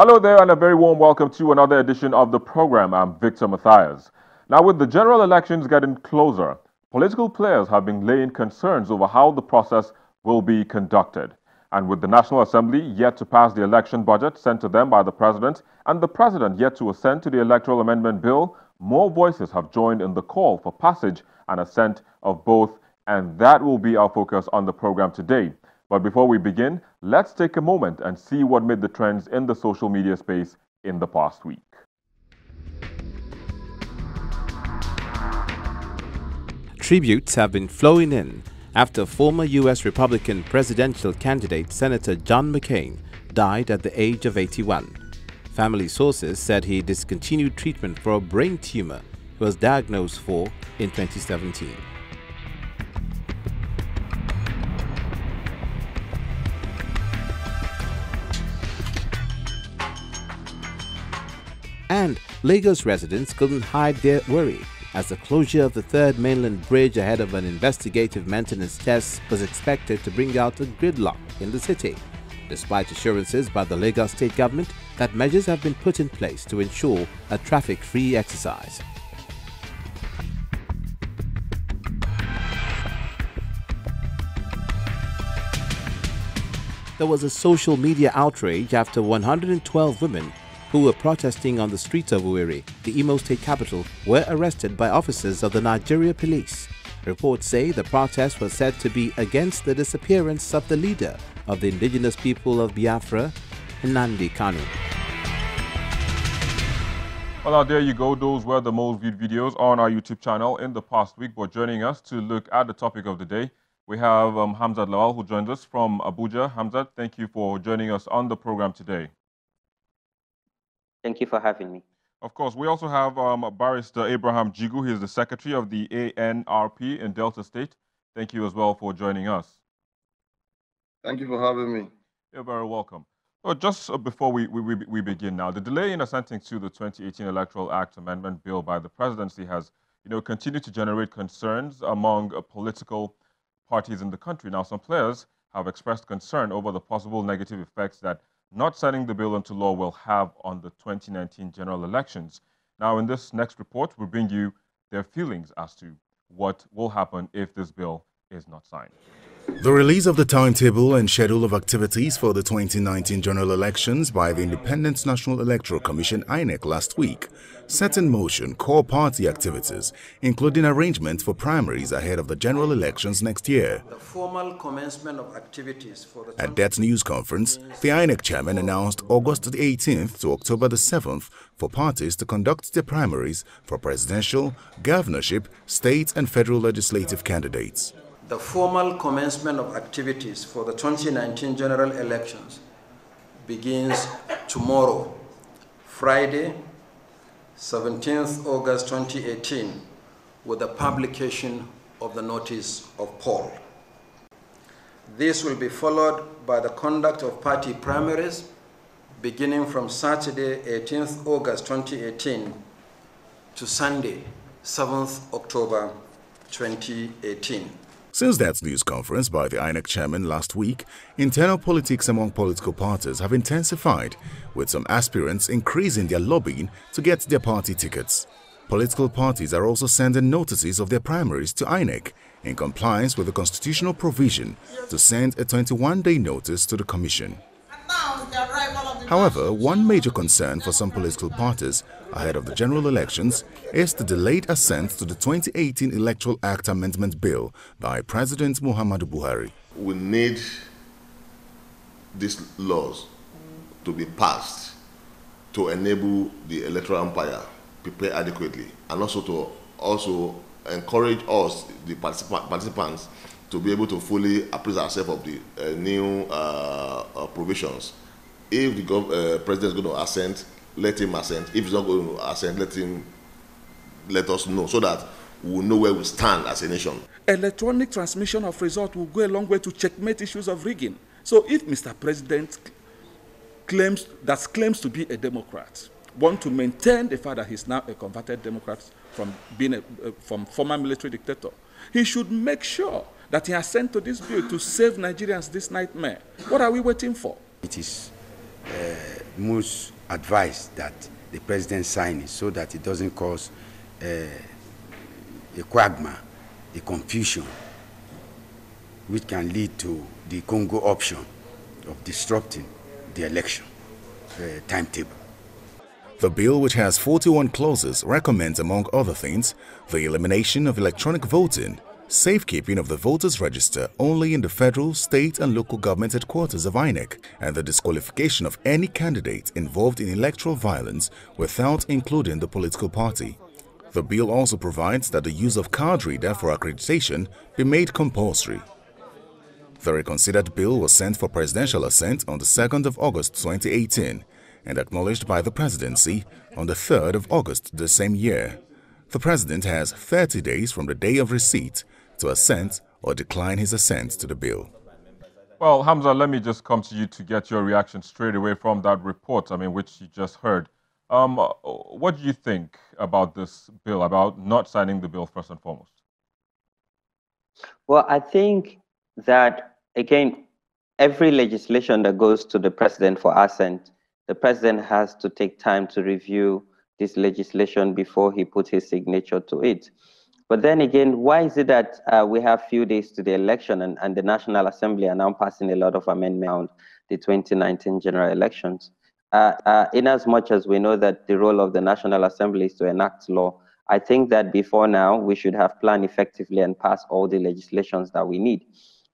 Hello there and a very warm welcome to another edition of the program. I'm Victor Matthias. Now, with the general elections getting closer, political players have been laying concerns over how the process will be conducted. And with the National Assembly yet to pass the election budget sent to them by the President and the President yet to assent to the Electoral Amendment Bill, more voices have joined in the call for passage and assent of both, and that will be our focus on the program today. But before we begin, let's take a moment and see what made the trends in the social media space in the past week. Tributes have been flowing in after former U.S. Republican presidential candidate Senator John McCain died at the age of 81. Family sources said he discontinued treatment for a brain tumor he was diagnosed for in 2017. And Lagos residents couldn't hide their worry as the closure of the third mainland bridge ahead of an investigative maintenance test was expected to bring out a gridlock in the city, despite assurances by the Lagos state government that measures have been put in place to ensure a traffic-free exercise. There was a social media outrage after 112 women who were protesting on the streets of Owerri, the Imo state capital, were arrested by officers of the Nigeria police. Reports say the protest was said to be against the disappearance of the leader of the indigenous people of Biafra, Nnamdi Kanu. Well, now there you go. Those were the most viewed videos on our YouTube channel in the past week. But joining us to look at the topic of the day, we have Hamzat Lawal, who joins us from Abuja. Hamzat, thank you for joining us on the program today. Thank you for having me. Of course, we also have Barrister Abraham Jigu. He is the secretary of the ANRP in Delta State. Thank you as well for joining us. Thank you for having me. You're very welcome. Well, just before we begin now, the delay in assenting to the 2018 Electoral Act Amendment Bill by the presidency has, continued to generate concerns among political parties in the country. Now, some players have expressed concern over the possible negative effects that not signing the bill into law will have on the 2019 general elections. Now, in this next report, we bring you their feelings as to what will happen if this bill is not signed. The release of the timetable and schedule of activities for the 2019 general elections by the Independent National Electoral Commission (INEC) last week set in motion core party activities, including arrangements for primaries ahead of the general elections next year. The formal commencement of activities for the At that news conference, the INEC chairman announced August the 18th to October the 7th for parties to conduct their primaries for presidential, governorship, state and federal legislative candidates. The formal commencement of activities for the 2019 general elections begins tomorrow, Friday, 17th August 2018, with the publication of the notice of poll. This will be followed by the conduct of party primaries beginning from Saturday, 18th August 2018 to Sunday, 7th October 2018. Since that news conference by the INEC chairman last week, internal politics among political parties have intensified, with some aspirants increasing their lobbying to get their party tickets. Political parties are also sending notices of their primaries to INEC in compliance with the constitutional provision to send a 21-day notice to the commission. However, one major concern for some political parties ahead of the general elections is the delayed assent to the 2018 Electoral Act Amendment Bill by President Muhammadu Buhari. We need these laws to be passed to enable the electoral umpire prepare adequately, and also to encourage us, the participants, to be able to fully appraise ourselves of the new provisions. If the president is going to assent, let him assent. If he's not going to assent, let us know, so that we will know where we stand as a nation. Electronic transmission of results will go a long way to checkmate issues of rigging. So if Mr. President claims to be a Democrat, want to maintain the fact that he's now a converted Democrat from being from former military dictator, he should make sure that he has sent to this bill to save Nigerians this nightmare. What are we waiting for? It is most advised that the president sign it so that it doesn't cause a quagmire, a confusion, which can lead to the Congo option of disrupting the election timetable. The bill, which has 41 clauses, recommends, among other things, the elimination of electronic voting, safekeeping of the voters' register only in the federal, state and local government headquarters of INEC, and the disqualification of any candidate involved in electoral violence without including the political party. The bill also provides that the use of card reader for accreditation be made compulsory. The reconsidered bill was sent for presidential assent on the 2nd of August 2018 and acknowledged by the presidency on the 3rd of August the same year. The president has 30 days from the day of receipt to assent or decline his assent to the bill. Well, Hamza, let me just come to you to get your reaction straight away from that report, which you just heard. What do you think about this bill, about not signing the bill first and foremost? Well, I think that, again, every legislation that goes to the president for assent, the president has to take time to review this legislation before he puts his signature to it. But then again, why is it that we have few days to the election and the National Assembly are now passing a lot of amendments around the 2019 general elections? In as much as we know that the role of the National Assembly is to enact law, I think that before now, we should have planned effectively and passed all the legislations that we need.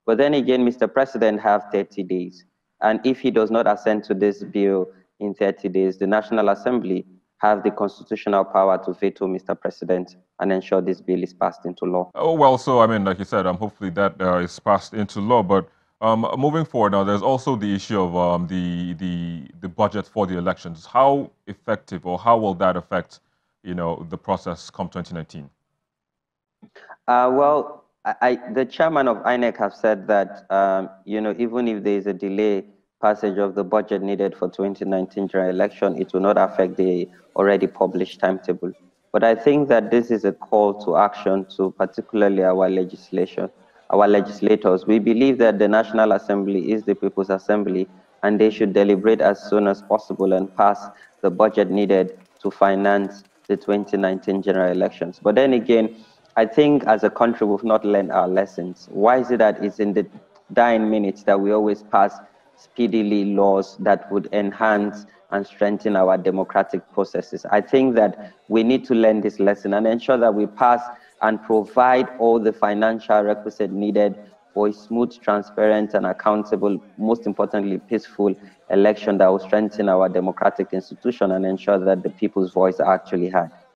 But then again, Mr. President have 30 days. And if he does not assent to this bill in 30 days, the National Assembly have the constitutional power to veto Mr. President and ensure this bill is passed into law. Oh, well, so, like you said, hopefully that is passed into law. But moving forward now, there's also the issue of the budget for the elections. How effective or how will that affect, the process come 2019? Well, the chairman of INEC have said that, even if there is a delay passage of the budget needed for 2019 general election, it will not affect the already published timetable. But I think that this is a call to action to particularly our legislators. We believe that the National Assembly is the People's Assembly, and they should deliberate as soon as possible and pass the budget needed to finance the 2019 general elections. But then again, I think as a country, we've not learned our lessons. Why is it that it's in the dying minutes that we always pass speedily laws that would enhance and strengthen our democratic processes? I think that we need to learn this lesson and ensure that we pass and provide all the financial requisite needed for a smooth, transparent, and accountable, most importantly, peaceful election that will strengthen our democratic institution and ensure that the people's voice are actually heard.